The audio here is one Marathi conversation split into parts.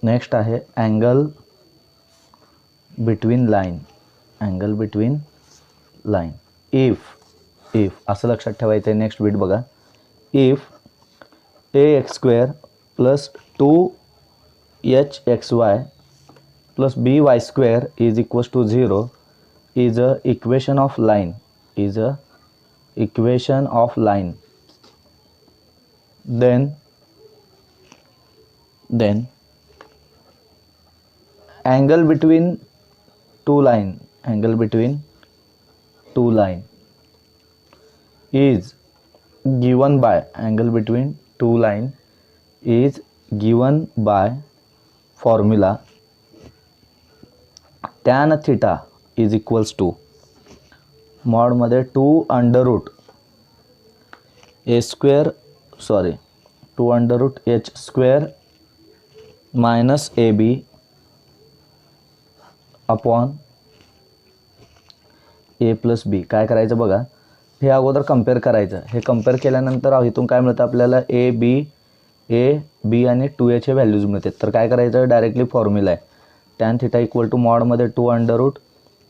नेक्स्ट आहे angle between line. Angle between line. If असं लक्षात ठेवायचं आहे. नेक्स्ट बीट बघा. If ax² plus 2hxy plus by² is equals to 0 is a equation of line. is a equation of line. then angle between two line is given by angle between two line is given by formula tan theta is equals to mod मध्ये 2 under root h² minus ab upon a plus B. काय करायचं बघा, हे अगोदर कंपेअर करायचं. हे कंपेअर केल्यानंतर इथून काय मिळतं आपल्याला ए बी आणि 2a चे व्हॅल्यूज मिळतात. तर काय करायचं, डायरेक्टली फॉर्म्युला आहे टॅन थिटा इक्वल टू मॉडमध्ये 2 under root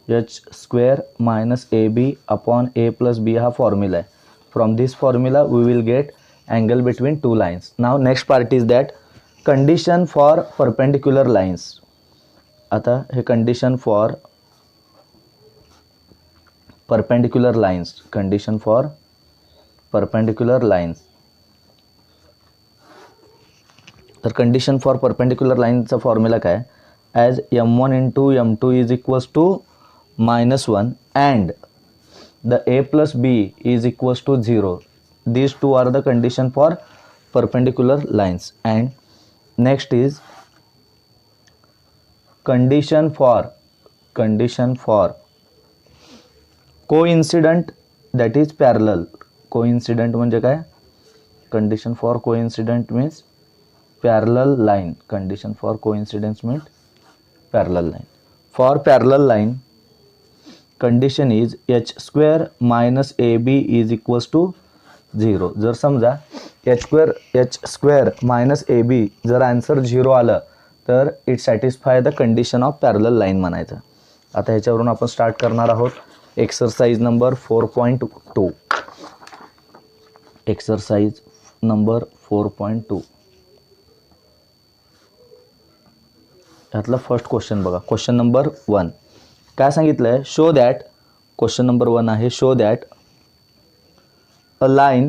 h² minus A B upon A plus B हा फॉर्म्युला आहे. From this formula we will get angle between two lines. Now next part is that condition for perpendicular lines. आता हे condition for perpendicular lines. Condition for perpendicular lines. तर कंडिशन फॉर परपेंडिक्युलर लाईनचा फॉर्म्युला काय, as m1 into m2 is equals to -1 and the a plus b is equals to 0. these two are the condition for perpendicular lines. and next is condition for coincident that is parallel. coincident म्हणजे काय, condition for coincident means parallel line. condition for coincidence means parallel line. for parallel line condition is h² minus ab is equals to 0. जर समजा h² मायनस ए बी जर आन्सर 0 आलं तर it satisfy the condition of parallel line म्हणायचं. आता ह्याच्यावरून आपण स्टार्ट करणार आहोत एक्सरसाइज नंबर 4.2. एक्सरसाइज नंबर 4.2 यातला फर्स्ट क्वेश्चन बघा. क्वेश्चन नंबर 1 काय सांगितलं आहे, शो दॅट. क्वेश्चन नंबर 1 आहे show that a line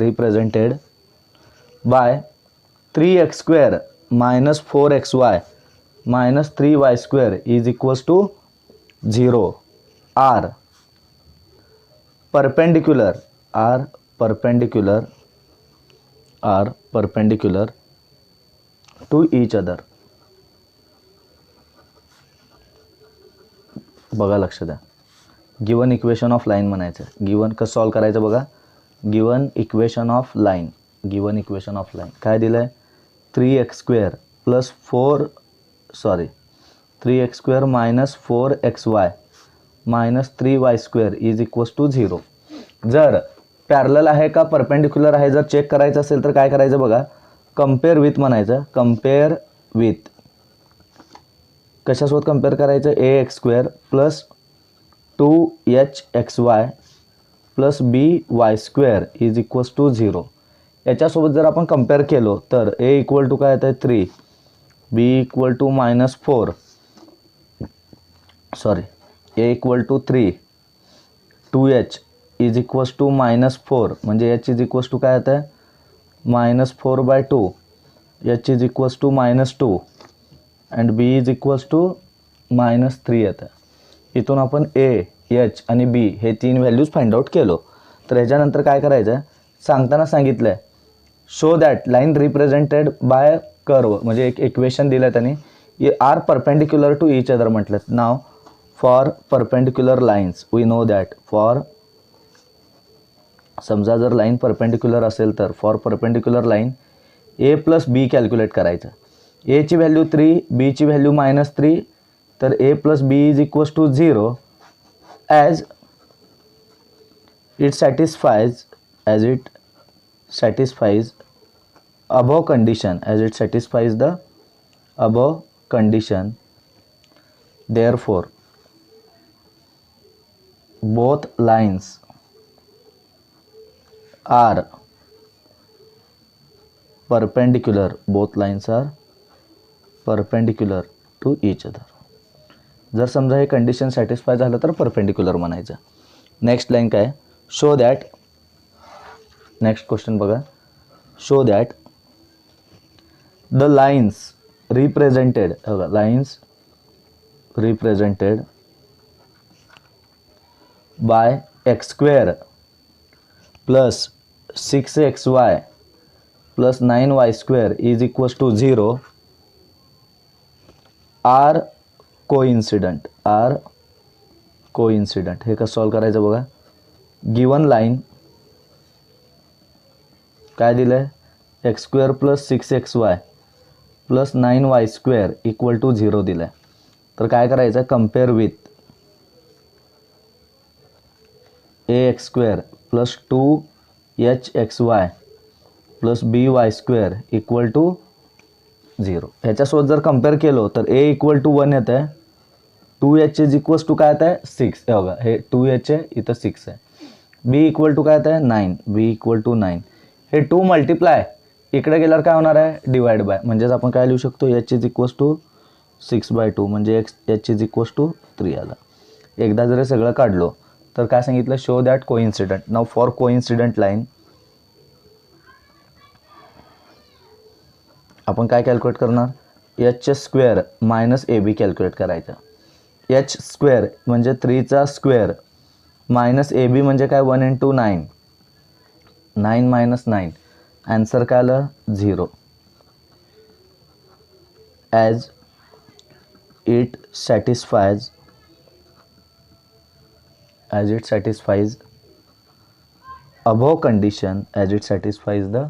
represented by 3x² minus 4xy minus 3y² is equals to 0 are perpendicular to each other. बघा लक्ष द्या. गिवन इक्वेशन ऑफ लाईन म्हणायचं. गिवन कसं सॉल्व करायचं बघा. गिवन इक्वेशन ऑफ लाईन काय दिलं आहे, 3x² plus 3x² minus 4xy minus 3y² is equals to 0. जर पॅरलल आहे का परपेंडिक्युलर आहे जर चेक करायचं असेल तर काय करायचं बघा, कम्पेअर विथ म्हणायचं. कम्पेअर विथ कशासोबत कम्पेअर करायचं, ax² plus 2hxy plus by² is equals to 0. याच्यासोबत जर आपण कम्पेअर केलो तर a इक्वल टू काय येतं 3, b equal to -4 a equal to 3, 2h is equals to -4 म्हणजे h इज इक्वल्स टू काय येतं -4/2, h is equals to -2 and b is equals to -3 येतं. इथून आपण a, h आणि b हे 3 व्हॅल्यूज फाइंड आउट केलो. तर ह्याच्यानंतर काय करायचं, सांगताना सांगितलं आहे show that line represented by curve म्हणजे एक इक्वेशन दिलं त्यांनी are perpendicular to each other म्हटलं. Now for perpendicular lines we know that for समजा जर लाईन परपेंडिक्युलर असेल तर for perpendicular line a plus B calculate करायचं. a ची व्हॅल्यू 3, b ची व्हॅल्यू -3 तर a plus B is equals to 0 as it satisfies above condition as it satisfies the above condition, therefore both lines are perpendicular, both lines are perpendicular to each other. जर समजा हे कंडिशन सॅटिस्फाय झालं तर परपेंडिक्युलर म्हणायचं. नेक्स्ट लाईन काय, शो दॅट, नेक्स्ट क्वेश्चन बघा, show that the lines represented, lines represented by x square plus 6xy plus 9y square is equals to 0 are coincident, are coincident. हे कसं सॉल्व करायचं बघा. गिवन लाईन काय दिलं आहे, x square plus 6xy plus 9y square equal to 0 दिलं आहे. तर काय करायचं, compare with ax square plus 2hxy plus by square equal to 0. ह्याच्यासोबत जर कम्पेअर केलो तर a इक्वल टू 1 येतं आहे, 2h इज इक्वल्स टू काय येतं आहे 6. हे बघा, हे 2h आहे, इथं 6 आहे. b इक्वल टू काय येतं आहे 9, b इक्वल टू 9. हे 2 मल्टिप्लाय इकडे गेल्यावर काय होणार आहे, डिवाइड बाय, म्हणजेच आपण काय लिहू शकतो, h इज इक्वल्स टू 6/2 म्हणजे h इज इक्वल्स टू 3 आला. एकदा जर हे सगळं काढलो तर काय सांगितलं, show that coincident. Now for coincident line आपण काय कॅल्क्युलेट करणार, h square minus AB calculate करायचं. h स्क्वेअर म्हणजे 3चा स्क्वेअर मायनस AB म्हणजे काय 1 × 9, 9 मायनस 9, आन्सर काय आलं 0. As it satisfies, as it satisfies above condition, as it satisfies the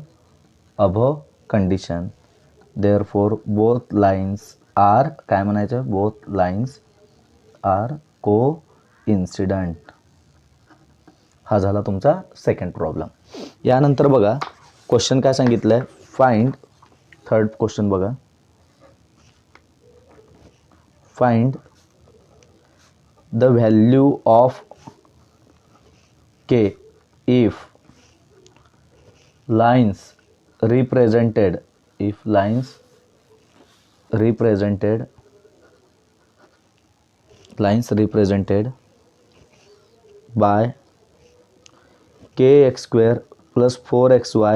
above condition, therefore both lines are काय म्हणायचं, both lines are coincident. हा झाला तुमचा सेकंड प्रॉब्लेम. यानंतर बघा क्वेश्चन काय सांगितलं आहे, फाइंड, थर्ड क्वेश्चन बघा, find the value of k if lines represented, if lines represented by kx square plus 4xy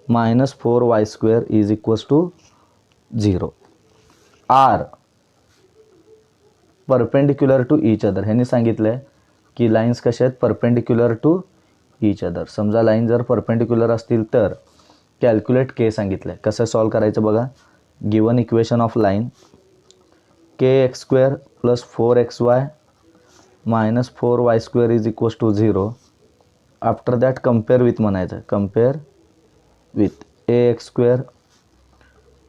minus 4y square is equals to 0 are perpendicular to each other. ह्याने सांगितलं आहे की लाईन्स कशा आहेत, परपेंडिक्युलर टू ईच अदर. समजा लाईन जर परपेंडिक्युलर असतील तर कॅल्क्युलेट के सांगितलं आहे. कसं सॉल्व करायचं बघा, given equation of line kx square plus 4xy minus 4y square is equals to 0. After that compare with म्हणायचं, compare with ax square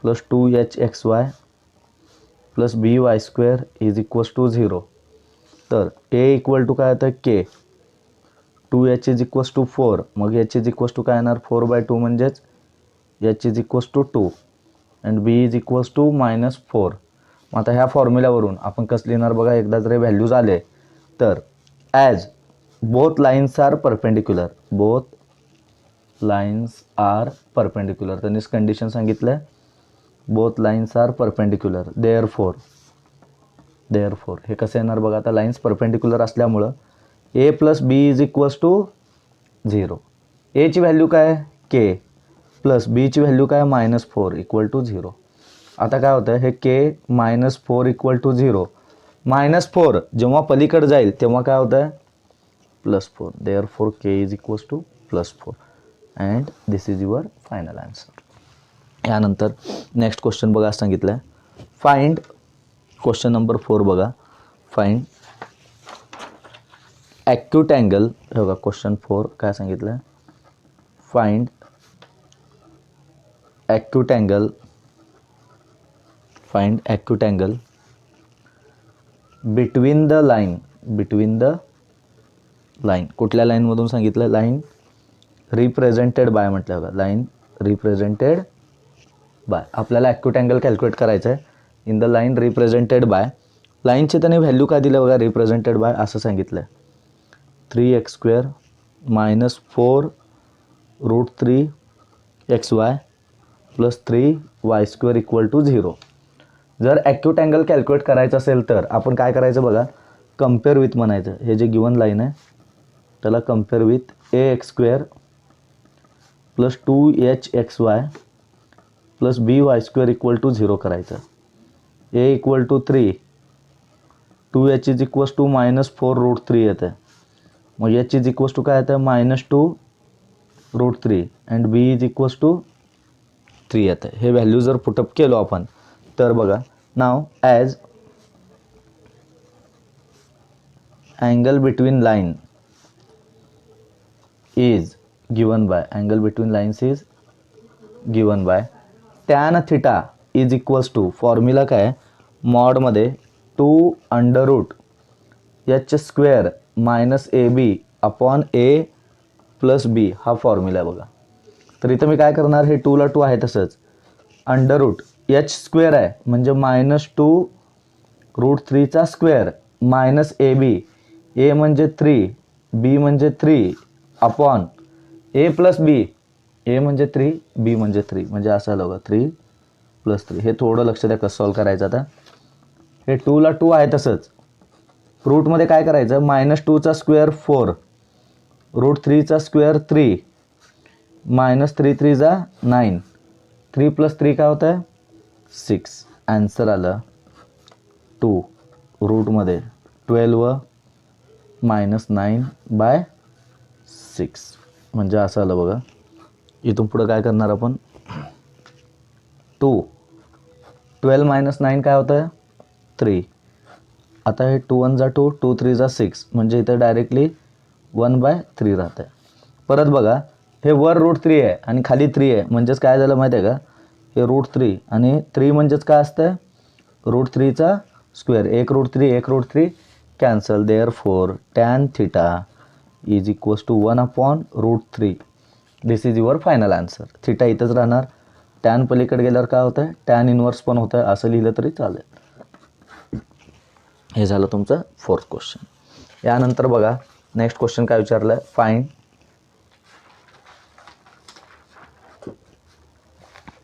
plus 2hxy plus by square is equals to 0. तर a इक्वल टू काय येतं k, 2h is equals to 4, मग h इज इक्वल्स टू काय येणार 4/2 म्हणजेच h is equals to 2 and b is equals to -4. मग आता ह्या फॉर्म्युल्यावरून आपण कसं लिहिणार बघा, एकदा जर व्हॅल्यूज आले तर as both lines are perpendicular, both lines are perpendicular, त्यांनीच कंडिशन सांगितलं आहे, both lines are perpendicular, therefore हे कसं येणार बघा, आता लाईन्स परपेंडिक्युलर असल्यामुळं a plus b is equals to 0. a ची व्हॅल्यू काय k प्लस b ची व्हॅल्यू काय -4 इक्वल टू 0. आता काय होतं, हे k -4 इक्वल टू 0, -4 जेव्हा पलीकडे जाईल तेव्हा काय होतं +4. Therefore k is equals to +4 and this is your final answer. यानंतर नेक्स्ट क्वेश्चन बघा सांगितलं आहे, फाइंड, क्वेश्चन नंबर 4 बघा, फाइंड ॲक्यूट अँगल. हे बघा क्वेश्चन 4 काय सांगितलं आहे, find acute angle, find acute angle between the line, between the line, कुठल्या लाईनमधून सांगितलं, लाईन रिप्रेझेंटेड बाय म्हटलं बघा, लाईन रिप्रेझेंटेड बाय. आपल्याला ॲक्यूट अँगल कॅल्क्युलेट करायचं आहे in the line represented bye. लाईनचे त्याने व्हॅल्यू काय दिलं बघा, रिप्रेझेंटेड बाय असं सांगितलं आहे 3x² -4√3xy + 3y² = 0. जर ॲक्यूट अँगल कॅल्क्युलेट करायचं असेल तर आपण काय करायचं बघा, कम्पेअर विथ म्हणायचं. हे जे गिवन लाईन आहे त्याला compare with ax² + 2hxy + by² = 0 करायचं. a = 3, 2h = -4√3 येतं. मग h = काय येतं -2√3 अँड b = 3 येतं. हे व्हॅल्यू जर पुटअप केलो आपण तर बघा, now as angle between line is given by, angle between lines is given by tan theta is equals to, formula काय मॉडमध्ये 2√h² -ab (a + b) हा फॉर्म्युला आहे बघा. तर इथं मी काय करणार, हे 2 ला 2 आहे तसंच, h² आहे म्हणजे -2√3² -ab, a म्हणजे 3, b म्हणजे 3 अपॉन a + b, a म्हणजे 3, b म्हणजे 3, म्हणजे असं आलं बघा 3 + 3. हे थोडं लक्ष द्या कसं सॉल्व करायचं. आता हे 2 ला 2 आहे तसंच, रूटमध्ये काय करायचं, -2² 4, √3² 3, -3 3 9, 3 + 3 काय होतं 6. आन्सर आलं 2. रूटमध्ये 12 -9/6 म्हणजे असं आलं बघा. इथून पुढं काय करणार आपण, 2 12 - 9 काय होतं 3. आता हे 2 1 = 2, 2 3 6, म्हणजे इथं डायरेक्टली 1/3 राहतं आहे. परत बघा, हे वर √3 आहे आणि खाली 3 आहे, म्हणजेच काय झालं माहिती आहे का, हे √3 आणि 3 म्हणजेच काय असतं √3². 1√3 cancel. Therefore tan theta is equals to 1/√3. This is your final answer. Theta इथंच राहणार, टॅन पलीकडे गेल्यावर काय होतं, टॅन इनवर्स पण होतं, असं लिहिलं तरी चालेल. हे झालं तुमचं 4th क्वेश्चन. यानंतर बघा नेक्स्ट क्वेश्चन काय विचारलं आहे, फाइंड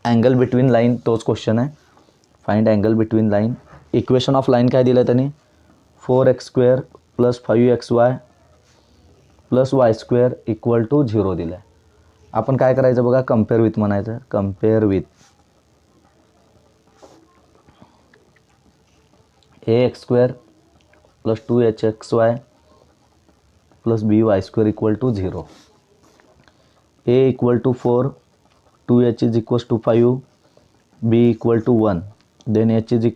अँगल बिटवीन लाईन. तोच क्वेश्चन आहे, find angle between line. Equation of line काय दिलं आहे त्यांनी, 4x² + 5xy + y² = 0 दिलं आहे. आपण काय करायचं बघा, कम्पेअर विथ म्हणायचं. Compare with ax² + 2hxy + by² = 0. a = 4, 2h = 5, b = 1, then h =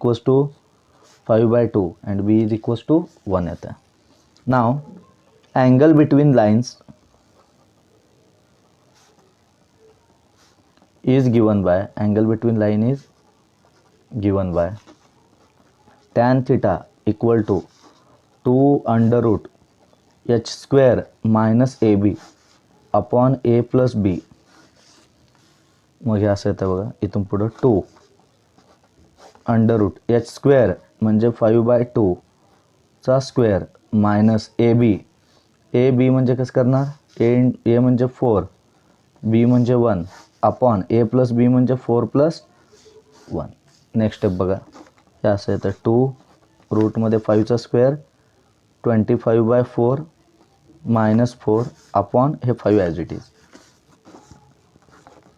5/2 and b = 1 येतं. Now angle between lines is given by, angle between line is given by tan theta equal to 2√h² -ab upon a + b. मग हे असं येतं बघा, इथून पुढं 2√h² म्हणजे 5/2 चा स्क्वेअर मायनस ab. ab म्हणजे कसं करणार, a म्हणजे 4, b म्हणजे 1 अपॉन a + b म्हणजे 4 + 1. नेक्स्ट स्टेप बघा, हे असं येतं 2 रूटमध्ये 5चा स्क्वेअर 25/4 -4 अपॉन हे 5 ॲज इट इज.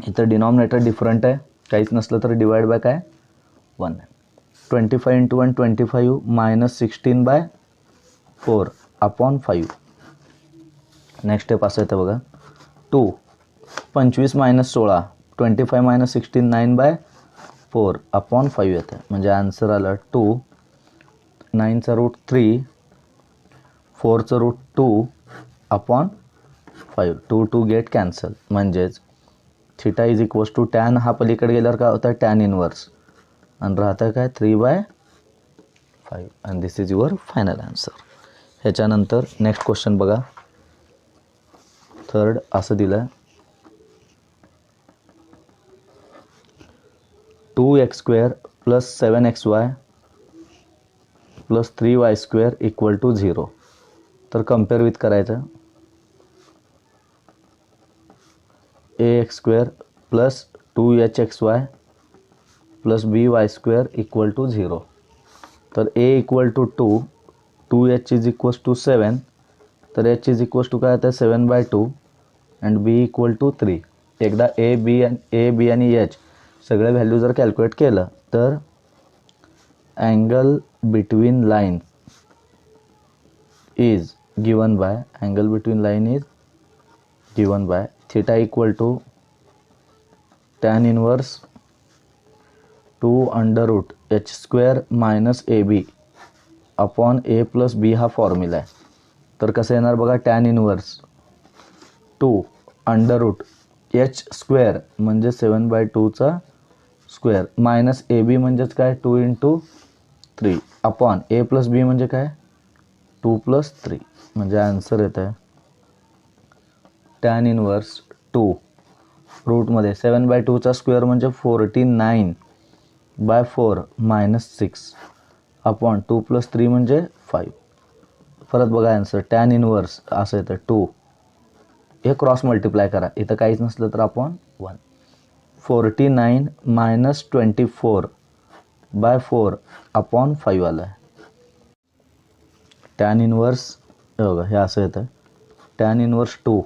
इथं डिनॉमिनेटर डिफरंट आहे, काहीच नसलं तर डिवाइड बाय काय 1. 25 × 1 25 -16/4 अपॉन 5. नेक्स्ट स्टेप असं येतं बघा, 2 25 - 16 25 - 16 9/4 अपॉन 5 येतं. म्हणजे आन्सर आलं 2, 9चा रूट 3, 4चं रूट 2 अपॉन 5. 2 2 get cancel. म्हणजेच theta is equals to tan, हा पलीकडे गेल्यावर काय होतं टॅन इनवर्स, आणि राहतं काय 3/5. And this is your final answer. ह्याच्यानंतर नेक्स्ट क्वेश्चन बघा, 3rd असं दिलं, 2x² plus 7xy plus 3y² equal to 0. तर कम्पेअर विथ करायचं. ax² plus 2hxy plus by² equal to 0. तर a equal to 2, 2h is equals to 7, तर h इज इक्वल्स टू काय आता 7/2 अँड b इक्वल टू 3. एकदा a b आणि h सगळे व्हॅल्यू जर कॅल्क्युलेट केलं तर angle between line is given by theta equal to tan inverse 2√h² minus AB upon a plus b हा फॉर्म्युला आहे. तर कसं येणार बघा, tan इनवर्स 2√h² म्हणजे 7/2चा स्क्वेअर मायनस AB म्हणजेच काय 2 × 3 अपॉन a प्लस b म्हणजे काय 2 + 3. म्हणजे आन्सर येत आहे tan इनवर्स 2 रूटमध्ये 7/2चा स्क्वेअर म्हणजे 49/4 मायनस 6 अपॉन 2 + 3 म्हणजे 5. परत बघा आन्सर tan इनवर्स असं येतं 2, हे क्रॉस मल्टिप्लाय करा, इथं काहीच नसलं तर अपॉन 1. 49 मायनस 24/4 अपॉन 5 आलं आहे. tan इनवर्स बघा हे असं येतं tan इनवर्स 2,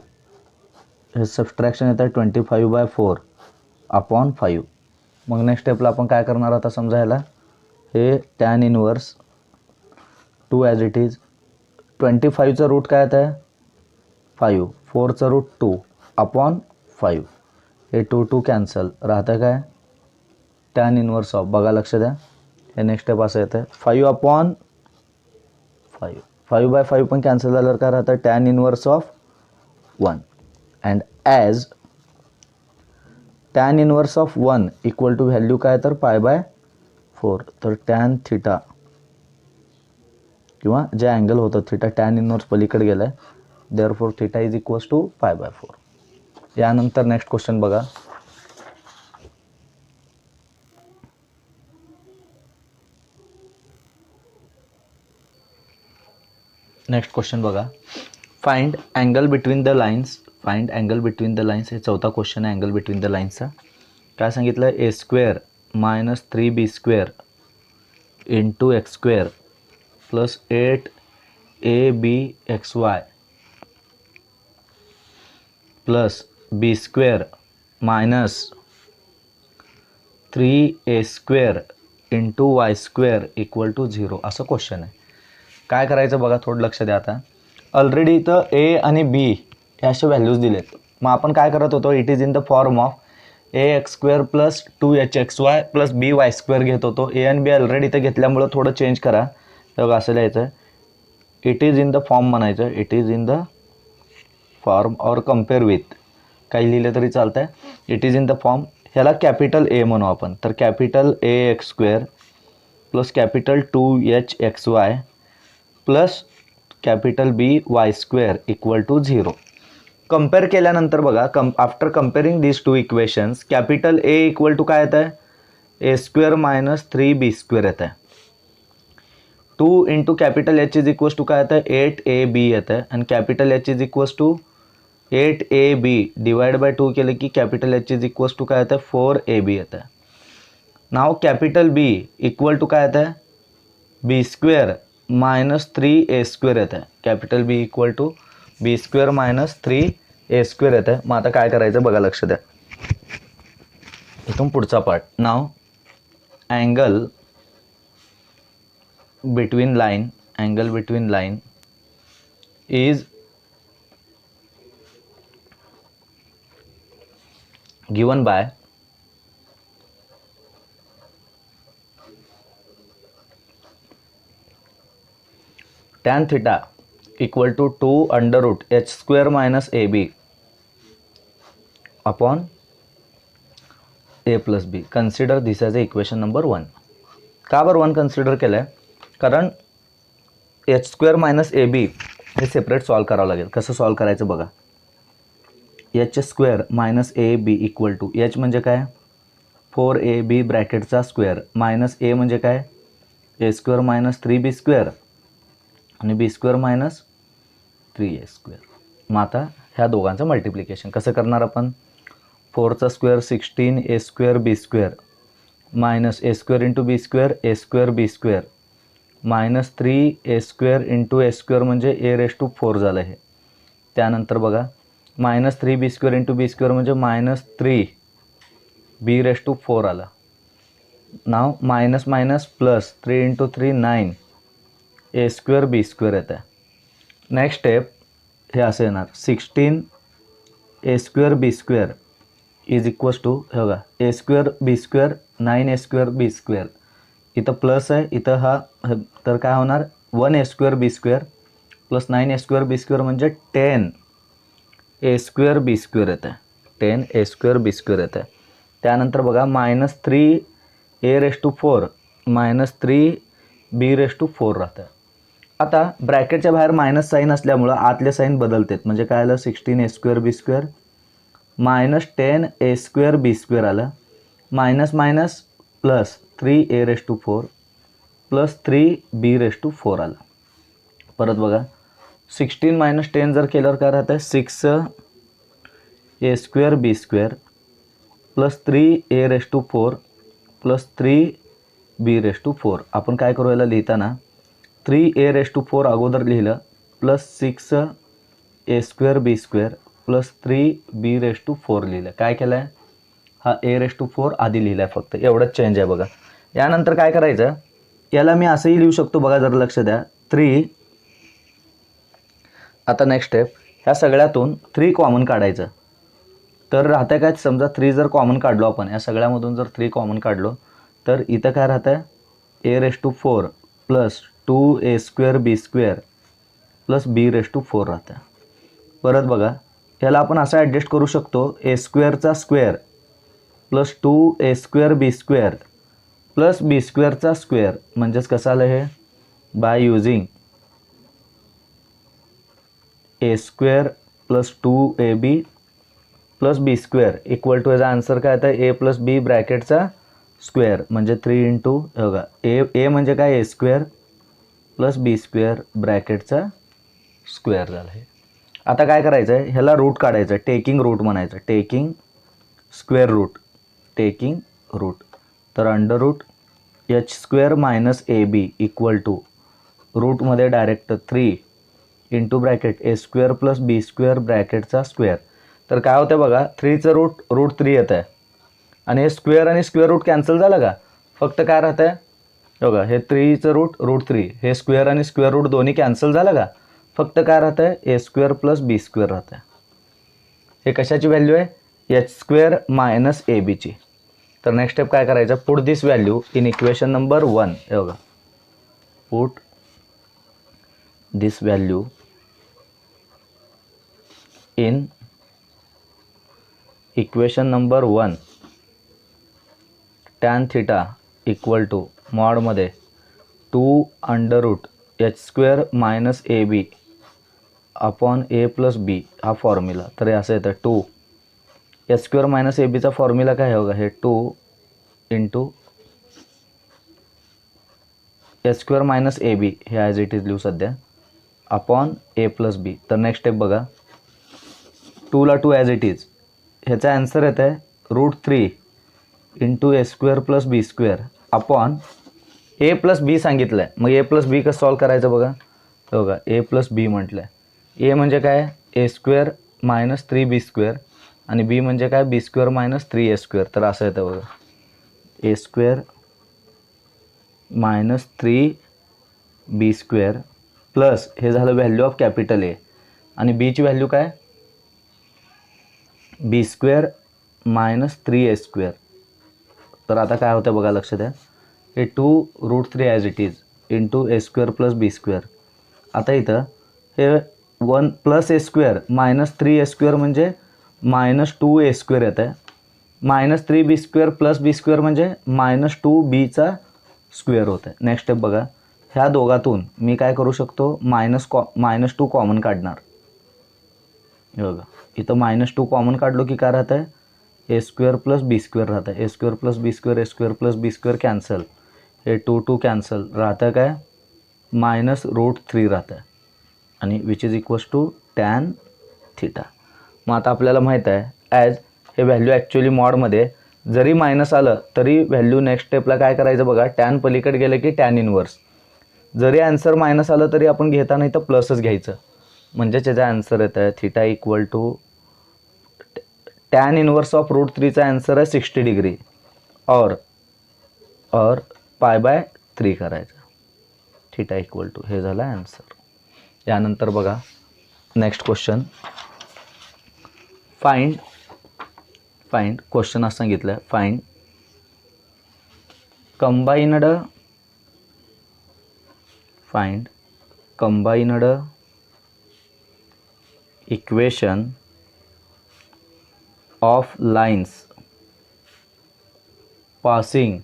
हे सबस्ट्रॅक्शन येतं 25/4 अपॉन 5. मग नेक्स्ट स्टेपला आपण काय करणार आता समजा ह्याला, हे tan inverse 2 as it is 25चं रूट काय येतं आहे 5, 4चं रूट 2 अपॉन 5. हे 2 कॅन्सल राहतं काय tan इनवर्स ऑफ, बघा लक्ष द्या, हे नेक्स्ट स्टेप असं येतं 5 अपॉन 5, 5/5 पण कॅन्सल झाल्यावर काय राहतं tan inverse of 1. And as tan inverse of 1 equal to value काय तर π/4. तर tan थिटा किंवा जे अँगल होतं थिटा tan इनवर्स पलीकडे गेलं आहे, therefore theta is equals to π/4. यानंतर नेक्स्ट क्वेश्चन बघा. नेक्स्ट क्वेश्चन बघा, find angle between the lines. हे चौथा क्वेश्चन आहे अँगल बिटवीन द लाईन्सचा. काय सांगितलं आहे a² minus 3b² into x² plus 8abxy plus b² minus 3a² into y² equal to 0 असं क्वेश्चन आहे. काय करायचं बघा, थोडं लक्ष द्या. आता ऑलरेडी इथं a आणि b हे असे व्हॅल्यूज दिलेत. मग आपण काय करत होतो, it is in the form of ax² plus 2hxy plus by² घेत होतो. a आणि b ऑलरेडी इथं घेतल्यामुळं थोडं चेंज करा. बघा असं लिहायचं, it is in the form म्हणायचं, it is in the form or compare with काही लिहिलं तरी चालतं आहे. It is in the form, ह्याला कॅपिटल A म्हणू आपण. तर capital ax² plus capital 2hxy plus capital by² equal to 0. Compare केल्यानंतर बघा, after comparing this two equations capital A equal to काय येतं आहे a² मायनस 3b² येतं आहे. 2 into capital H is equals to काय येतं आहे 8ab येतं आहे. आणि capital H is equals to 8ab divide by 2 केलं की capital H is equals to काय येतं आहे 4ab येतं आहे. Now capital B equal to काय येतं आहे b² मायनस 3a² येतं आहे. Capital B equal to b² minus 3a² येतं आहे. मग आता काय करायचं बघा लक्ष द्या, इथून पुढचा part. Now angle between line is given by tan theta equal to 2√h² minus ab upon a plus b. Consider this as a equation number 1. का बरं 1 कन्सिडर केलं आहे, कारण h² मायनस ab हे सेपरेट सॉल्व करावं लागेल. कसं सॉल्व करायचं बघा, h² minus ab equal to h म्हणजे काय 4ab ब्रॅकेटचा स्क्वेअर मायनस ए म्हणजे काय ए स्क्वेअर मायनस 3b² आणि बी स्क्वेअर मायनस 3a². मग आता ह्या दोघांचं मल्टिप्लिकेशन कसं करणार आपण. 4चा square 16a² b² minus a² into b² a² b² minus 3a² into a² म्हणजे a⁴ झालं हे. त्यानंतर बघा मायनस 3b² इंटू b² म्हणजे मायनस 3b⁴ आलं. Now minus minus plus 3 into 3 9 a² b² येतं आहे. नेक्स्ट स्टेप हे असं येणार 16a² b² is equals to हे बघा a² b² 9a² b². इथं प्लस आहे इथं हा तर काय होणार 1a² b² plus 9a² b² म्हणजे 10a² b² येतं आहे. 10a² b² येतं आहे. त्यानंतर बघा मायनस 3a⁴ मायनस 3b⁴ राहतं. आता ब्रॅकेटच्या बाहेर मायनस साईन असल्यामुळं आतले साईन बदलतात. म्हणजे काय आलं 16a² b² minus 10a² b² आलं minus minus plus 3a⁴ plus 3b⁴ आलं. परत बघा 16 मायनस 10 जर केल्यावर काय राहतं 6a² b² plus 3a⁴ plus 3b⁴. आपण काय करू याला लिहिताना 3a⁴ अगोदर लिहिलं plus 6a² b² plus 3b⁴ लिहिलं. काय केलं आहे हा a⁴ आधी लिहिला आहे फक्त एवढंच चेंज आहे बघा. यानंतर काय करायचं याला मी असंही लिहू शकतो बघा जरा लक्ष द्या 3. आता नेक्स्ट स्टेप ह्या सगळ्यातून 3 कॉमन काढायचं. तर राहतं काय समजा 3 जर कॉमन काढलो आपण या सगळ्यामधून जर 3 कॉमन काढलो तर इथं काय राहतं a⁴ plus 2a² b² plus b⁴ राहतं. परत बघा याला आपण असं ॲडजस्ट करू शकतो a² square plus 2a² b² plus b² square. म्हणजेच कसं आलं हे by using a² plus 2ab plus b² equal to याचा आन्सर काय आता a प्लस b ब्रॅकेटचा स्क्वेअर म्हणजे 3 इंटू हे बघा ए म्हणजे काय a² प्लस b² ब्रॅकेटचा स्क्वेअर झालं हे. आता काय करायचं आहे ह्याला रूट काढायचं टेकिंग रूट म्हणायचं taking square root taking root. तर under root h² - ab equal to रूटमध्ये direct 3 into bracket a² plus b² ब्रॅकेटचा स्क्वेअर. तर काय होतं बघा 3चं रूट 3 येतं आहे आणि हे स्क्वेअर आणि स्क्वेअर रूट कॅन्सल झालं का फक्त काय राहतं आहे बघा हे 3चं रूट 3 हे स्क्वेअर आणि स्क्वेअर रूट दोन्ही कॅन्सल झालं का फक्त काय राहतं आहे a² प्लस b² राहतं आहे. हे कशाची व्हॅल्यू आहे h² मायनस abची. तर नेक्स्ट स्टेप काय करायचं put this value in equation number 1. हे बघा put this value in equation number 1 tan θ equal to मॉडमध्ये 2 under root h² minus ab upon a plus b हा फॉर्म्युला. तर हे असं येतं 2 h² मायनस abचा फॉर्म्युला काय आहे बघा हे 2 इंटू h² मायनस ab हे ॲज इट इज लिहू सध्या अपॉन a प्लस b. तर नेक्स्ट स्टेप बघा 2ला 2 ॲज इट इज ह्याचा ॲन्सर येतं आहे √3 into a² plus b² upon a plus b सांगितलं आहे. मग a प्लस b कसं सॉल्व करायचं बघा a प्लस b म्हटलं आहे. a म्हणजे काय a² मायनस 3b² आणि b म्हणजे काय b² मायनस 3a². तर असं येतं बघा a² मायनस 3b² प्लस हे झालं व्हॅल्यू ऑफ कॅपिटल A आणि बीची व्हॅल्यू काय b² मायनस 3a². तर आता काय होतं बघा लक्ष द्या हे 2√3 as it is into a² plus b². आता इथं हे 1 प्लस a² मायनस 3a² म्हणजे मायनस 2a² येतं आहे मायनस 3b² प्लस b² म्हणजे मायनस 2bचा स्क्वेअर होतं आहे. नेक्स्ट स्टेप बघा ह्या दोघातून मी काय करू शकतो मायनस 2 कॉमन काढणार. हे बघा इथं -2 कॉमन काढलो की काय राहतं आहे a square plus b square राहतं, a square plus b square, a square plus b square cancel, हे 2 कॅन्सल राहतं काय -√3 राहतं आणि which is equals to tan theta. मग आता आपल्याला माहीत आहे ॲज हे व्हॅल्यू ॲक्च्युली मॉडमध्ये जरी मायनस आलं तरी व्हॅल्यू नेक्स्ट स्टेपला काय करायचं बघा, टॅन पलीकडे गेलं की टॅन इनवर्स. जरी आन्सर मायनस आलं तरी आपण घेताना इथं प्लसच घ्यायचं, म्हणजे त्याचा आन्सर येतं आहे theta equal to tan inverse of √3चा आन्सर आहे 60 डिग्री और π/3 करायचं. थिटा इक्वल टू हे झालं आन्सर. यानंतर बघा नेक्स्ट क्वेश्चन. फाइंड क्वेश्चन असं सांगितलं, find combined equation of lines passing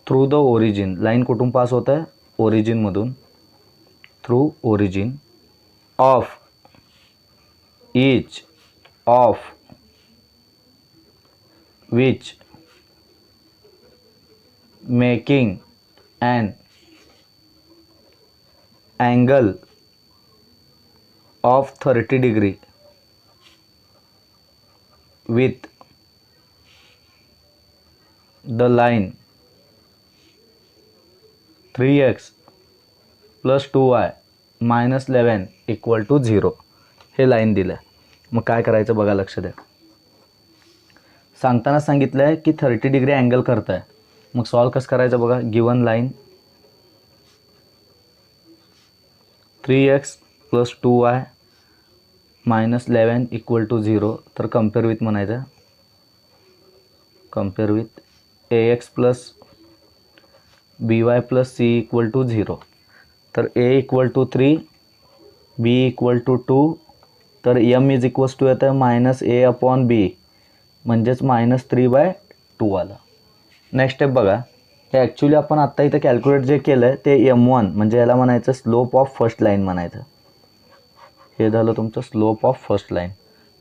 through the origin. Line कुठून पास होत आहे, ओरिजिनमधून, through origin of each of which making an angle of 30 degree with the line 3x plus 2y minus 11 equal to 0. हे लाईन दिलं. मग काय करायचं बघा, लक्ष द्या. सांगताना सांगितलं आहे की 30 डिग्री अँगल करत आहे. मग सॉल्व कसं करायचं बघा. Given line 3x + 2y - 11 = 0. तर कम्पेअर विथ म्हणायचं, compare with ax + by + c = 0. तर a = 3, b = 2, तर m = येतं -a/b, म्हणजेच -3/2 आलं. नेक्स्ट स्टेप बघा. हे ॲक्च्युली आपण आत्ता इथं कॅल्क्युलेट जे केलं आहे ते m1 म्हणजे याला म्हणायचं स्लोप ऑफ फर्स्ट लाईन म्हणायचं. हे झालं तुमचं स्लोप ऑफ फर्स्ट लाईन.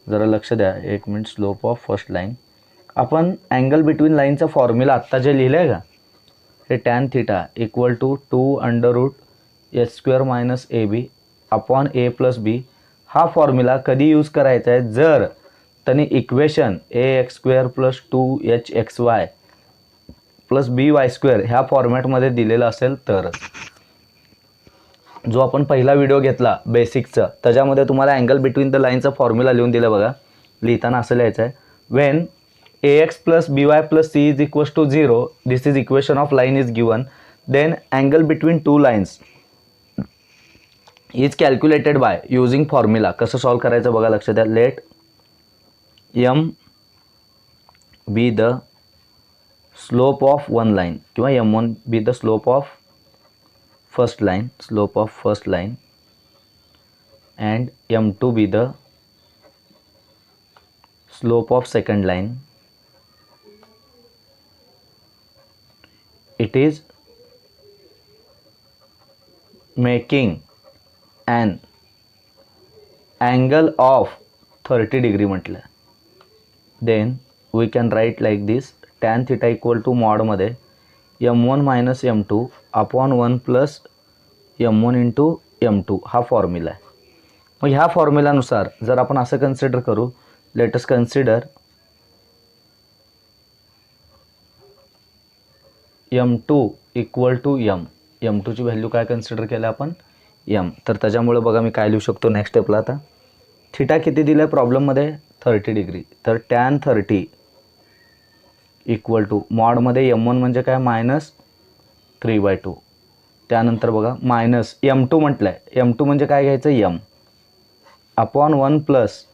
जरा लक्ष द्या, एक minute. Slope of first line. आपण अँगल बिटवीन लाईनचा फॉर्म्युला आत्ता जे लिहिलं आहे का, हे tan theta = 2√h² - ab upon a + b. हा फॉर्म्युला कधी यूज करायचा आहे, जर त्यांनी इक्वेशन ax² + 2hxy + by² ह्या फॉर्मॅटमध्ये दिलेलं असेल तर. जो आपण पहिला व्हिडिओ घेतला बेसिकचा, त्याच्यामध्ये तुम्हाला अँगल बिटवीन द लाईनचा फॉर्म्युला लिहून दिला बघा. लिहिताना असं लिहायचं आहे, when ax + by + c = 0, this is equation of line is given, then angle between two lines is calculated by using formula. कसं सॉल्व करायचं बघा, लक्ष द्या. Let m be the slope of one line किंवा m1 be the slope of first line, and m2 be the slope of second line. It is making an angle of 30 degree म्हटलं. Then we can write like this, tan theta = mod मध्ये m1 - m2 upon 1 + m1 × m2 हा फॉर्म्युला आहे. मग ह्या फॉर्म्युलानुसार जर आपण असं कन्सिडर करू, let us consider m2 = m. m2ची व्हॅल्यू काय कन्सिडर केलं आपण, m. तर त्याच्यामुळे बघा मी काय लिहू शकतो नेक्स्ट स्टेपला. आता थिटा किती दिलं आहे प्रॉब्लेममध्ये, 30 डिग्री. तर टॅन 30 = मॉडमध्ये m1 म्हणजे काय -3/2. त्यानंतर बघा मायनस m2 म्हटलं आहे, m2 म्हणजे काय घ्यायचं, m अपॉन 1 +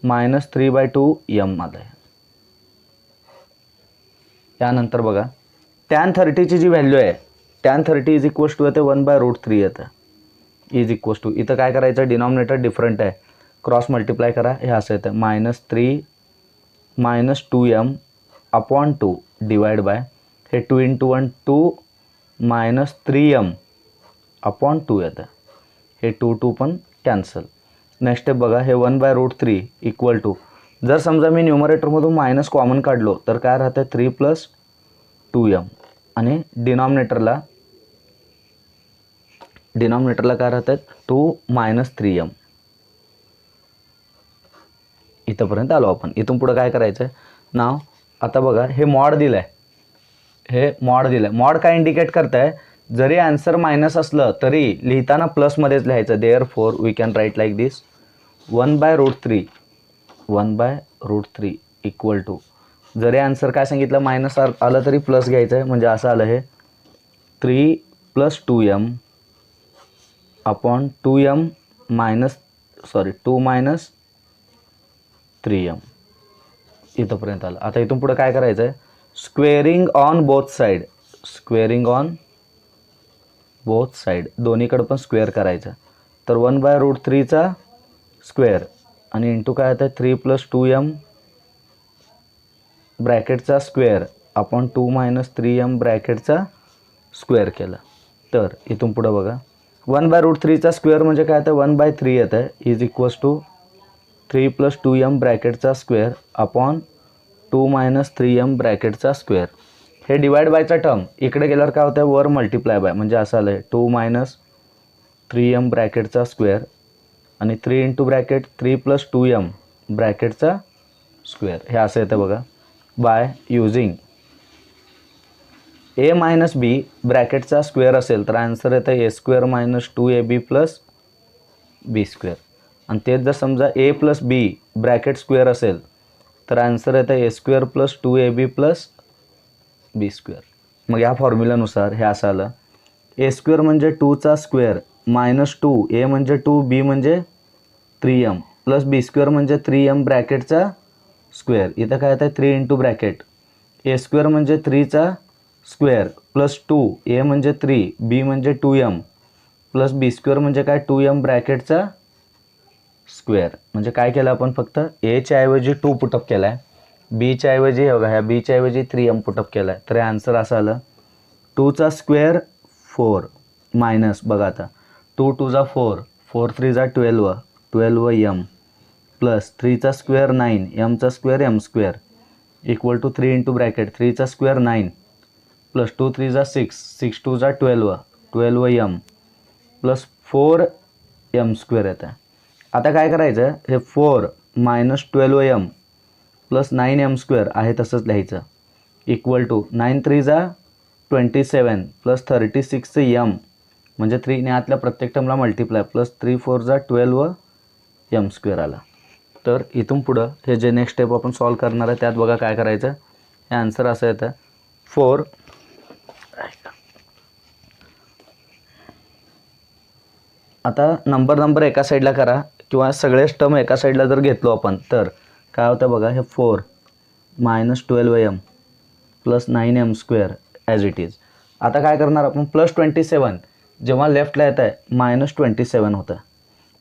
-3/2 m आलं आहे. त्यानंतर बघा टॅन 30ची जी व्हॅल्यू आहे, टॅन 30 = येते 1/√3 येतं. इज इक्वल्स टू, इथं काय करायचं, डिनॉमिनेटर डिफरंट आहे, क्रॉस मल्टिप्लाय करा. हे असं येतं -3 - 2m अपॉन 2 डिवाइड बाय हे 2 × 1 2 -3m अपॉन 2 येतं. हे 2 पण कॅन्सल. नेक्स्ट स्टेप बघा, हे 1/√3 = जर समजा मी न्यूमरेटरमधून मायनस कॉमन काढलो तर काय राहतं 3 + 2m आणि डिनॉमिनेटरला काय राहतात 2 - 3m. इथंपर्यंत आलो आपण. इथून पुढं काय करायचं नाव आता बघा हे मॉड दिलं आहे. मॉड काय इंडिकेट करत आहे, जरी आन्सर मायनस असलं तरी लिहिताना प्लसमध्येच लिहायचं. Therefore we can write like this 1/√3 equal to, जरी आन्सर काय सांगितलं मायनस आलं तरी प्लस घ्यायचं आहे. म्हणजे असं आलं हे 3 + 2m अपॉन 2m - 2 - 3m. इथंपर्यंत आलं. आता इथून पुढं काय करायचं आहे, स्क्वेअरिंग ऑन बोथ साईड दोन्हीकडं पण स्क्वेअर करायचं. तर 1/√3चा स्क्वेअर आणि इंटू काय होतं 3 + 2m ब्रॅकेटचा स्क्वेअर अपॉन 2 - 3m ब्रॅकेटचा स्क्वेअर केला. तर इथून पुढं बघा 1/√3चा स्क्वेअर म्हणजे काय होतं 1/3 येतं आहे इज इक्वल्स टू 3 + 2m ब्रॅकेटचा स्क्वेअर अपॉन 2 - 3m ब्रॅकेटचा स्क्वेअर. हे डिवाइड बायचा टर्म इकडे गेल्यावर काय होतं वर मल्टिप्लाय बाय, म्हणजे असं आलं आहे 2 - 3m ब्रॅकेटचा स्क्वेअर आणि 3 इंटू ब्रॅकेट 3 + 2m ब्रॅकेटचा स्क्वेअर. हे असं येतं बघा. बाय युजिंग a - b ब्रॅकेटचा स्क्वेअर असेल तर आन्सर येतं a² - 2ab + b². आणि तेच जर समजा a + b ब्रॅकेट स्क्वेअर असेल तर आन्सर येतं a² + 2ab + b². मग या फॉर्म्युलानुसार हे असं आलं a² म्हणजे 2चा स्क्वेअर -2, a म्हणजे 2, b म्हणजे 3m + b² म्हणजे 3m ब्रॅकेटचा स्क्वेअर. इथं काय येतं 3 इंटू ब्रॅकेट a² म्हणजे 3चा स्क्वेअर + 2, a म्हणजे 3, b म्हणजे 2m + b² म्हणजे काय 2m ब्रॅकेटचा स्क्वेअर. म्हणजे काय केलं आपण फक्त एच्या ऐवजी 2 पुटअप केला आहे, बीच्या ऐवजी बघा ह्या बीच्या ऐवजी 3m पुटअप केला आहे. तर हे आन्सर असं आलं 2चा स्क्वेअर 4 मायनस बघा आता 2 × 2 = 4, 4 × 3 = 12, 12m प्लस 3चा स्क्वेअर 9, mचा square m² equal to 3 into bracket 3चा square 9 plus 2 × 3 = 6, 6 × 2 = 12, 12m plus 4m² येतं आहे. आता काय करायचं हे 4 - 12m प्लस 9m² आहे तसंच लिहायचं इक्वल टू 9 × 3 = 27 प्लस 36m म्हणजे 3ने आतल्या प्रत्येक टर्मला मल्टिप्लाय प्लस 3 × 4 = 12m² आला. तर इथून पुढं हे जे नेक्स्ट स्टेप आपण सॉल्व करणार आहे त्यात बघा काय करायचं. हे आन्सर असं येतं 4. आता नंबर एका साईडला करा किंवा सगळेच टर्म एका साईडला जर घेतलो आपण तर काय होतं बघा हे 4 - 12m plus 9m² as it is. आता काय करणार आपण प्लस 27 जेव्हा लेफ्टला येत आहे -27 होतं,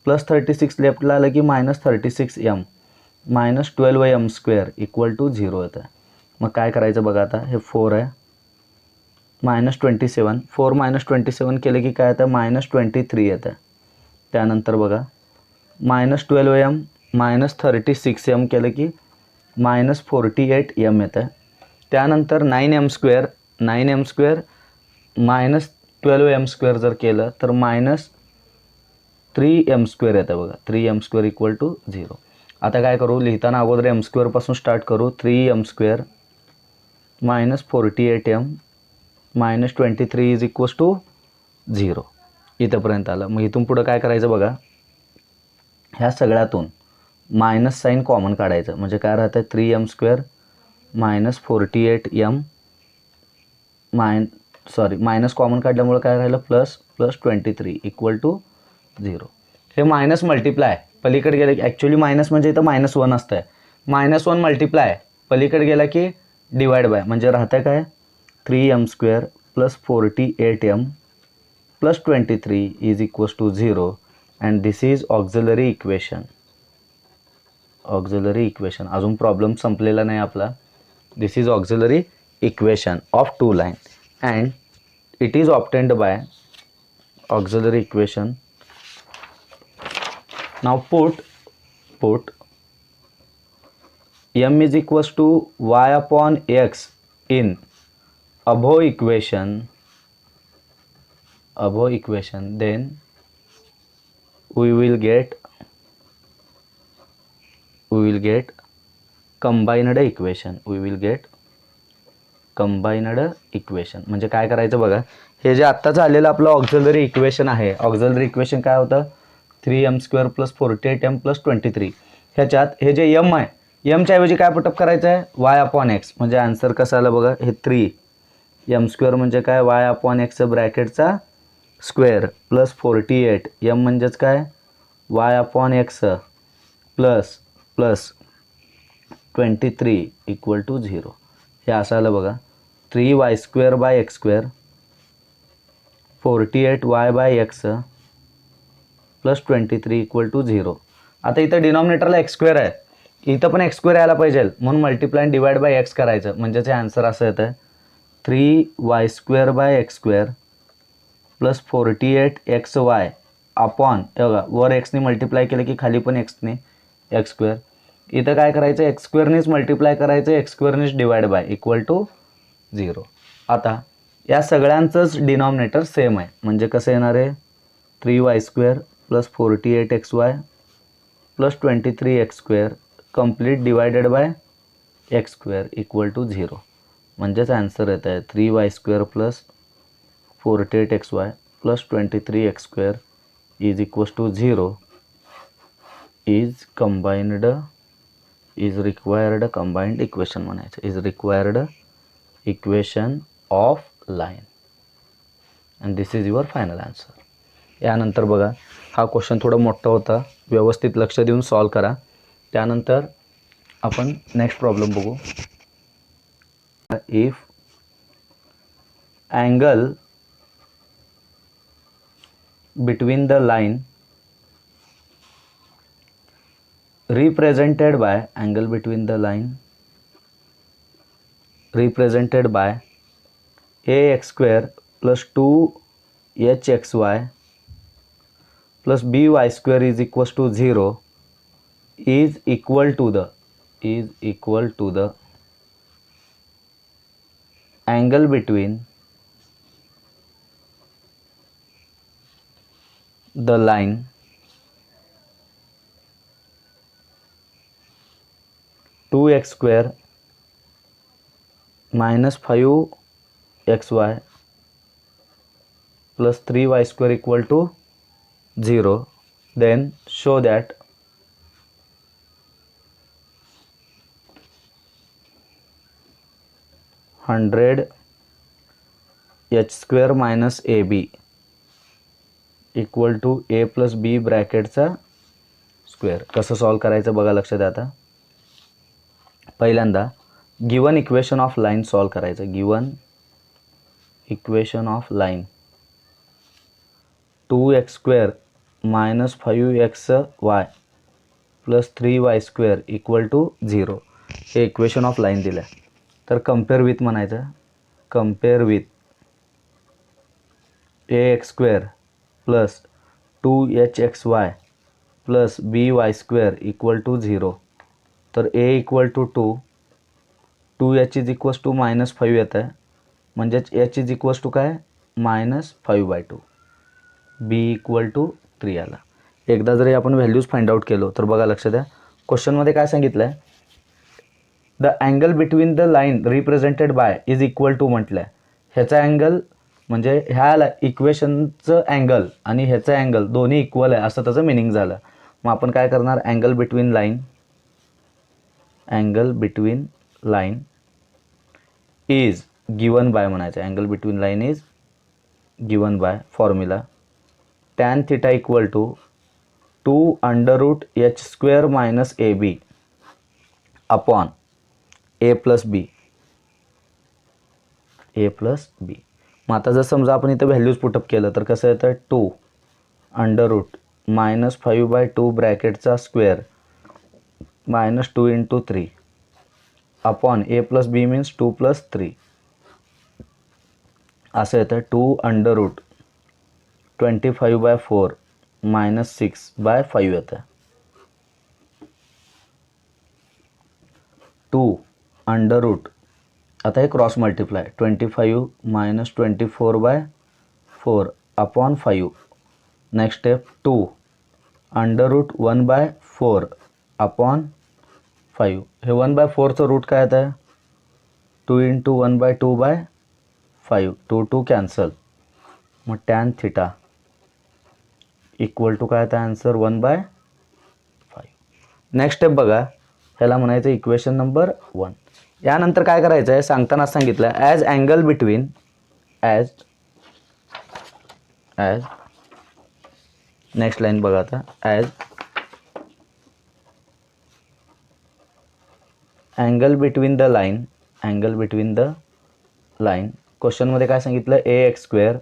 प्लस 36 लेफ्टला आलं की -36m -12m² इक्वल टू 0 येतं. मग काय करायचं बघा आता हे 4 आहे -27, 4 - 27 केलं की काय येतं -23 येतं. त्यानंतर बघा -12m -36m केलं की -48m येतं. त्यानंतर 9m² -12m² जर केलं तर -3m² येतं बघा. 3m² equal to 0. आता काय करू लिहिताना अगोदर m² पासून स्टार्ट करू. 3m² -48m -23 is equals to 0 इथंपर्यंत आलं. मग इथून पुढं काय करायचं बघा ह्या सगळ्यातून मायनस साईन कॉमन काढायचं. म्हणजे काय राहतं 3m² -48m मायनस कॉमन काढल्यामुळे काय राहिलं प्लस 23 इक्वल टू 0. हे मायनस मल्टिप्लाय पलीकडे गेलं की ॲक्च्युली मायनस म्हणजे इथं -1 असतं आहे. -1 मल्टिप्लाय पलीकडे गेला की डिवाइड बाय म्हणजे राहतं काय 3m² plus 48m plus 23 is equals to 0 and this is auxiliary equation. अजून प्रॉब्लेम संपलेला नाही आपला. This is auxiliary equation of 2 line and it is obtained by auxiliary equation. Now put m is equals to y upon x in above equation, then we will get combined equation. म्हणजे काय करायचं बघा, हे जे आत्ताच आलेलं आपलं ऑक्झिलरी इक्वेशन आहे, ऑक्झिलरी इक्वेशन काय होतं 3m² + 48m + 23. ह्याच्यात हे जे m आहे, mच्या ऐवजी काय पुटअप करायचं आहे y/x. म्हणजे आन्सर कसं आलं बघा, हे 3m² म्हणजे काय y/x ब्रॅकेटचा स्क्वेअर प्लस 48 m म्हणजेच काय y/x प्लस 23 = 0. हे असं आलं बघा 3y² x² 48y/x प्लस 23 = 0. आता इथं डिनॉमिनेटरला x² आहे, इथं पण x² यायला पाहिजे, म्हणून मल्टिप्लाय डिवाइड बाय x करायचं. म्हणजेच हे आन्सर असं येतं 3y² प्लस 48xy अपॉन वर एक्सने मल्टिप्लाय केलं की खाली पण एक्सने x². इथं काय करायचं x²नेच मल्टिप्लाय करायचं, x²नेच डिवाइड बाय = 0. आता या सगळ्यांचंच डिनॉमिनेटर सेम आहे, म्हणजे कसं येणार आहे 3y² plus 48xy plus 23x² complete divided by x² = 0. म्हणजेच आन्सर येत आहे 3y² plus 48xy plus 23x² = 0 is required combined equation म्हणायचं, is required equation of line and this is your final answer. यानंतर बघा हा क्वेश्चन थोडा मोठा होता, व्यवस्थित लक्ष देऊन सॉल्व करा. त्यानंतर आपण नेक्स्ट प्रॉब्लेम बघू. If angle between the line represented by ax² plus 2hxy plus by² is equals to 0 is equal to the angle between the line (2x² minus 5xy plus 3y² = 0, then show that (100) h² minus ab equal to a plus B ब्रॅकेटचा स्क्वेअर. कसं सॉल्व करायचं बघा, लक्ष द्या. आता पहिल्यांदा given equation of line solve करायचं. Given equation of line 2x² minus 5xy plus 3y² = 0 हे इक्वेशन ऑफ लाईन दिलं आहे. तर कम्पेअर विथ म्हणायचं, compare with ax² plus 2hxy plus by² = 0. तर a = 2, 2h = -5 येतं आहे, म्हणजेच h = काय -5/2, b = 3 आला. एकदा जरी आपण व्हॅल्यूज फाइंड आउट केलो तर बघा लक्ष द्या, क्वेश्चनमध्ये काय सांगितलं आहे, the angle between the line represented by is equal to म्हटलं आहे. ह्याचा अँगल म्हणजे ह्या इक्वेशनचं अँगल आणि ह्याचं अँगल दोन्ही इक्वल आहे असं त्याचं मिनिंग झालं. मग आपण काय करणार, angle between line is given by म्हणायचं. Angle between line is given by formula tan θ = 2√h² minus ab upon a plus B. मग आता जर समजा आपण इथं व्हॅल्यूज पुटअप केलं तर कसं येतं 2√- 5/2 ब्रॅकेटचा square -2 × 3 upon a plus B means 2 + 3 असं येतं 2√25/4 -6/5 येतं. 2 अंडर रूट, आता हे cross multiply 25 minus 24/4 upon 5. Next step 2 under root 1/4 upon 5. हे 1/4चं रूट काय येतं आहे 2 इंटू 1/2/5. 2 कॅन्सल, मग टॅन थिटा इक्वल टू काय येतं आन्सर 1/5. नेक्स्ट स्टेप बघा, ह्याला म्हणायचं इक्वेशन नंबर 1. यानंतर काय करायचं आहे सांगताना सांगितलं as angle between as next line बघा आता as angle between the line क्वेश्चनमध्ये काय सांगितलं ax²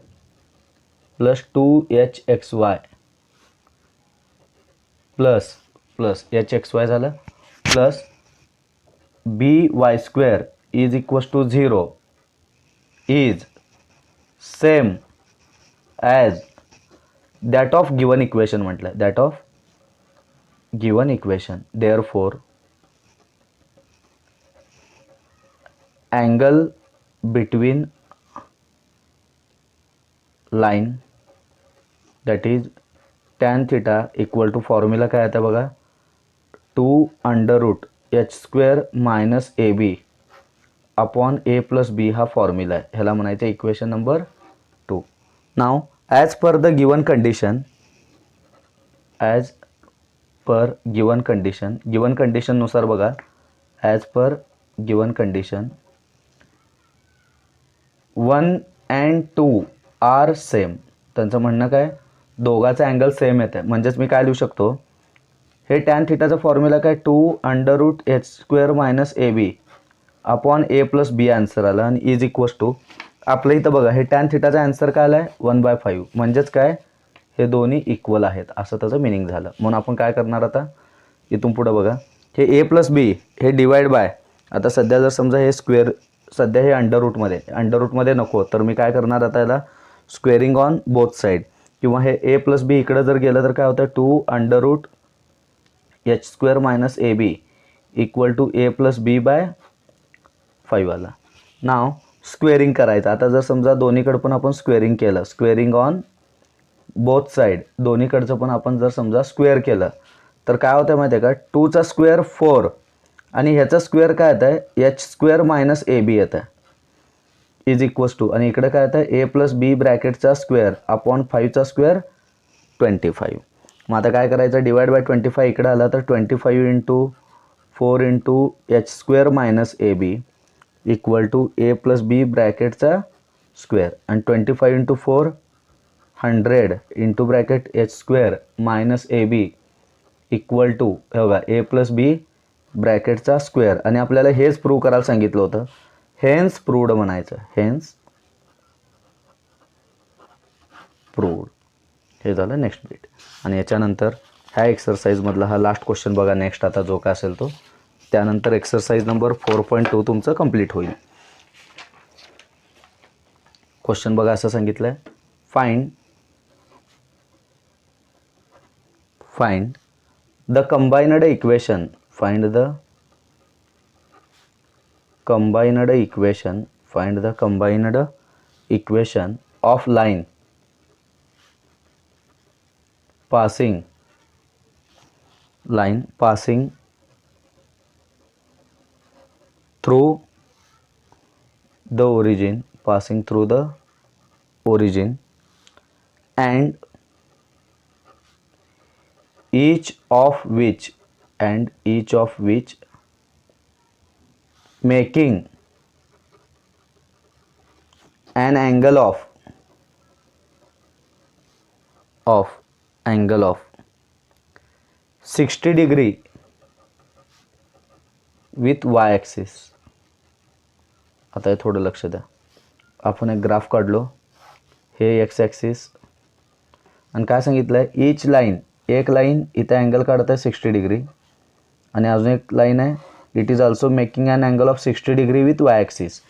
plus 2hxy plus hxy झालं plus by² is equals to 0 is same as that of given equation म्हटलं, that of given equation. Therefore angle between line that is tan theta equal to formula काय येतं बघा 2 under root h² minus AB upon a plus B हा फॉर्म्युला आहे. ह्याला म्हणायचं equation number 2. Now as per the given कंडिशननुसार बघा as per given condition 1 and 2 are same. त्यांचं म्हणणं काय दोघाचा अँगल सेम येतं आहे, म्हणजेच मी काय लिहू शकतो हे टॅन थिटाचा फॉर्म्युला काय 2 under root h² minus AB upon a plus b answer आला आणि इज इक्वल्स टू आपलं इथं बघा हे टॅन थिटाचा आन्सर काय आला आहे 1/5. म्हणजेच काय हे दोन्ही इक्वल आहेत असं त्याचं मिनिंग झालं. म्हणून आपण काय करणार आता इथून पुढं बघा हे a प्लस बी हे डिवाइड बाय, आता सध्या जर समजा हे स्क्वेअर सध्या हे अंडर रूटमध्ये नको तर मी काय करणार आता याला स्क्वेअरिंग ऑन बोथ साईड, किंवा हे a प्लस बी इकडं जर गेलं तर काय होतं 2 under root h² minus AB equal to a plus b by 5 आला. नाव स्क्वेअरिंग करायचं. आता जर समजा दोन्हीकडं पण आपण स्क्वेअरिंग केलं, स्क्वेअरिंग ऑन बोथ साईड दोन्हीकडचं पण आपण जर समजा स्क्वेअर केलं तर काय होतं माहिती आहे का 2चा स्क्वेअर 4 आणि ह्याचा स्क्वेअर काय येतं आहे h² मायनस AB येतं आहे इज इक्वल्स टू, आणि इकडे काय येतं a प्लस बी ब्रॅकेटचा स्क्वेअर अपॉन 5चा स्क्वेअर 25. मग आता काय करायचं डिवाइड बाय 25 इकडे आला तर 25 into 4 into h² minus AB equal to a plus B ब्रॅकेटचा स्क्वेअर आणि 25 into 4 100 into bracket h² minus AB equal to हे बघा a प्लस बी ब्रॅकेटचा स्क्वेअर. आणि आपल्याला हेच प्रूव्ह करायला सांगितलं होतं, हेन्स प्रूव्ड म्हणायचं, हेन्स प्रूव्ड. हे झालं नेक्स्ट बीट. आणि याच्यानंतर ह्या एक्सरसाइजमधला हा लास्ट क्वेश्चन बघा नेक्स्ट आता जो काय असेल तो, त्यानंतर एक्सरसाइज नंबर 4.2 तुमचं कंप्लीट होईल. क्वेश्चन बघा असं सांगितलं आहे find the combined equation of line passing through the origin and each of which making an angle of 60 degree with y axis. आता हे थोडं लक्ष द्या, आपण एक ग्राफ काढलो, हे एक्स ॲक्सिस आणि काय सांगितलं आहे ईच लाईन, एक लाईन इथे अँगल काढत आहे 60 डिग्री आणि अजून एक लाईन आहे it is also making an angle of 60 degree with y axis.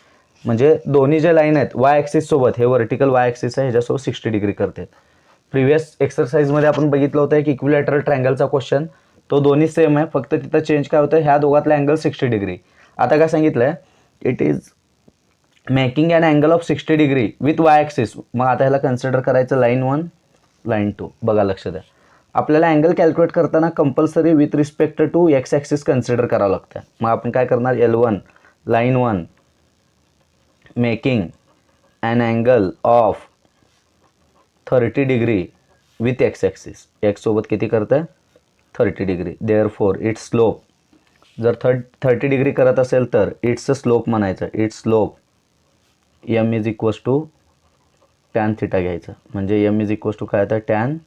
म्हणजे दोन्ही जे लाईन आहेत वाय ॲक्सिस सोबत, हे व्हर्टिकल वाय ॲक्सिस आहे ह्याच्यासोबत 60 डिग्री करतात. प्रिव्हियस एक्सरसाइजमध्ये आपण बघितलं होतं की इक्विलॅटरल ट्रायंगलचा क्वेश्चन, तो दोन्ही सेम आहे, फक्त तिथं चेंज काय होतं ह्या दोघातला अँगल 60 डिग्री आता काय सांगितलं आहे, it is making an angle of 60 degree with y axis. मग आता ह्याला कन्सिडर करायचं लाईन 1 लाईन 2. बघा लक्ष द्या, आपल्याला अँगल कॅल्क्युलेट करताना compulsory with respect to x axis consider करावं लागतं. मग आपण काय करणार, L1 line 1 making an angle of 30 degree with x axis. X सोबत किती करतं आहे, 30 डिग्री. देअरफॉर इट्स स्लोप, जर 30 डिग्री करत असेल तर इट्स स्लोप म्हणायचं. Its slope m is equals to tan theta घ्यायचं. म्हणजे एम इज इक्वल्स टू काय, आता टॅन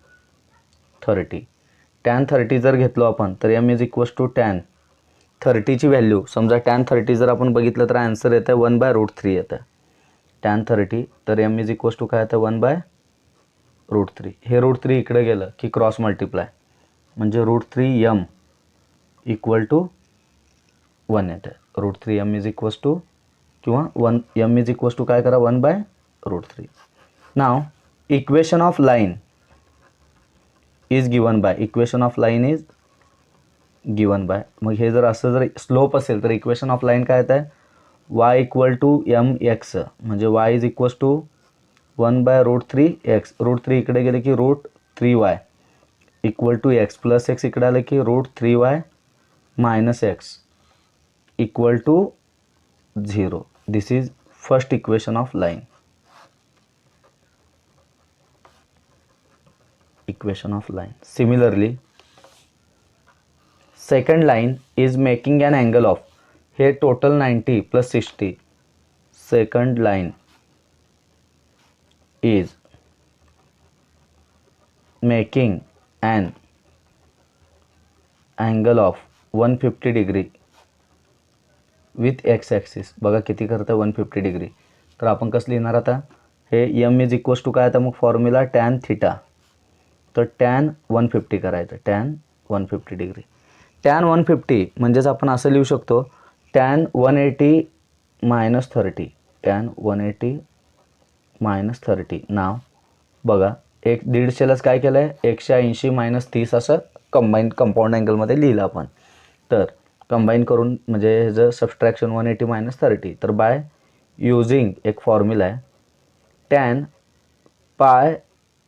30. टॅन 30 जर घेतलो आपण तर M is equals to tan 30ची व्हॅल्यू, समजा टॅन 30 जर आपण बघितलं तर आन्सर येतं आहे 1/√3 येतं आहे टॅन 30. तर एम इज इक्वल्स टू काय येतं, 1/√3. हे √3 इकडे गेलं की क्रॉस मल्टिप्लाय, म्हणजे √3m इक्वल टू 1 येतं आहे. √3m इज इक्वल्स टू किंवा 1m इज इक्वल्स टू काय करा, 1/√3. Now equation of line is given by, equation of line is given by. मग हे जर असं जर स्लोप असेल तर इक्वेशन ऑफ लाईन काय येतं आहे, y इक्वल टू mx, म्हणजे y is equals to 1/√3x. √3 इकडे गेले की √3y equal to x plus x इकडे आलं की √3y minus x equal to 0. This is first equation of line. Equation of line. Similarly second line is making an angle of, हे total 90 plus 60. Second line is making an angle of 150 degree with x axis. बघा किती करतं, 150 डिग्री. तर आपण कसं लिहिणार आता, हे एम इज इक्वल्स टू काय, आता मग फॉर्म्युला टॅन थिटा. तर टॅन 150 करायचं, टॅन 150 डिग्री. टॅन 150 म्हणजेच आपण असं लिहू शकतो, tan 180 minus 30. Tan 180 minus 30. Now बघा, 150लाच काय केलं आहे, 180 मायनस 30 असं कंपाऊंड अँगलमध्ये लिहिलं आपण. तर कंबाईन करून म्हणजे ह्याचं सबस्ट्रॅक्शन 180 मायनस 30. तर बाय युजिंग एक फॉर्म्युला आहे, tan pi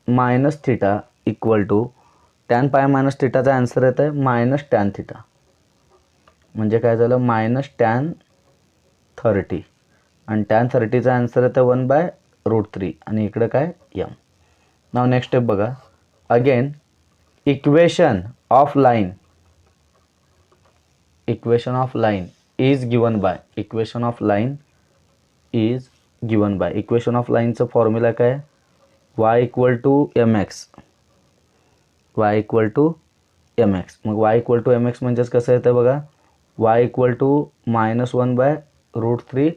minus theta equal to, tan pi minus थिटाचा आन्सर येतं आहे मायनस टॅन थिटा. म्हणजे काय झालं, मायनस टॅन 30 आणि टॅन 30चा आन्सर येतं 1/√3 आणि इकडं काय m. नाव नेक्स्ट स्टेप बघा, again equation of line, equation of line is given by, equation of line is given by. Equation of लाईनचं फॉर्म्युला काय, y equal to mx, y equal to mx. मग y इक्वल टू mx म्हणजेच कसं येतं बघा, y इक्वल टू -1/√3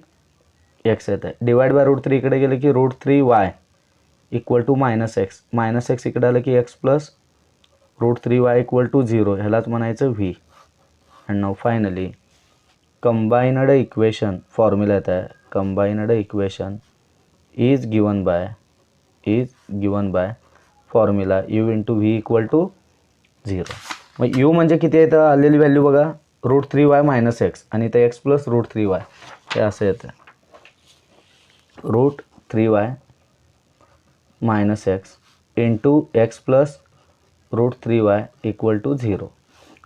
x येतं आहे. डिवाइड बाय √3 इकडे गेले की √3y equal to minus x, minus x इकडे आलं की x plus √3y equal to 0. ह्यालाच म्हणायचं v. And now finally combined equation formula येत आहे, combined equation is given by formula u into v equal to 0. मग u म्हणजे किती येतं, आलेली व्हॅल्यू बघा, √3y मायनस एक्स आणि इथं एक्स प्लस √3y, हे असं येतं √3y minus x into x plus √3y equal to 0.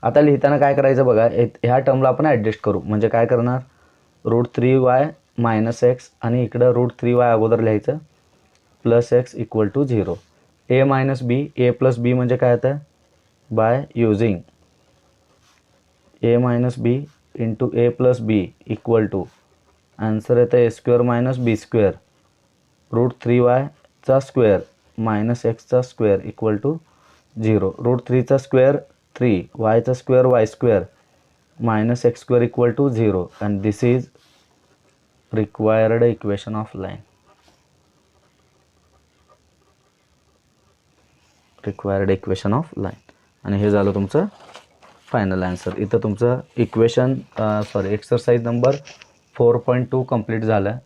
आता लिहिताना काय करायचं बघा, ह्या टर्मला आपण ॲडजस्ट करू. म्हणजे काय करणार, √3y मायनस एक्स आणि इकडं √3y अगोदर लिहायचं plus x equal to 0. A minus b, a plus b म्हणजे काय येतं, by using a minus b into a plus b equal to answer येतं a² मायनस b², √3yचा स्क्वेअर मायनस एक्सचा स्क्वेअर इक्वल टू 0. √3चा स्क्वेअर 3, yचा square y² minus x² equal to 0. And this is required equation of line. Required equation of line. आणि हे झालं तुमचं फायनल आन्सर. इथं तुमचं इक्वेशन एक्सरसाइज नंबर 4.2 कंप्लीट झालं.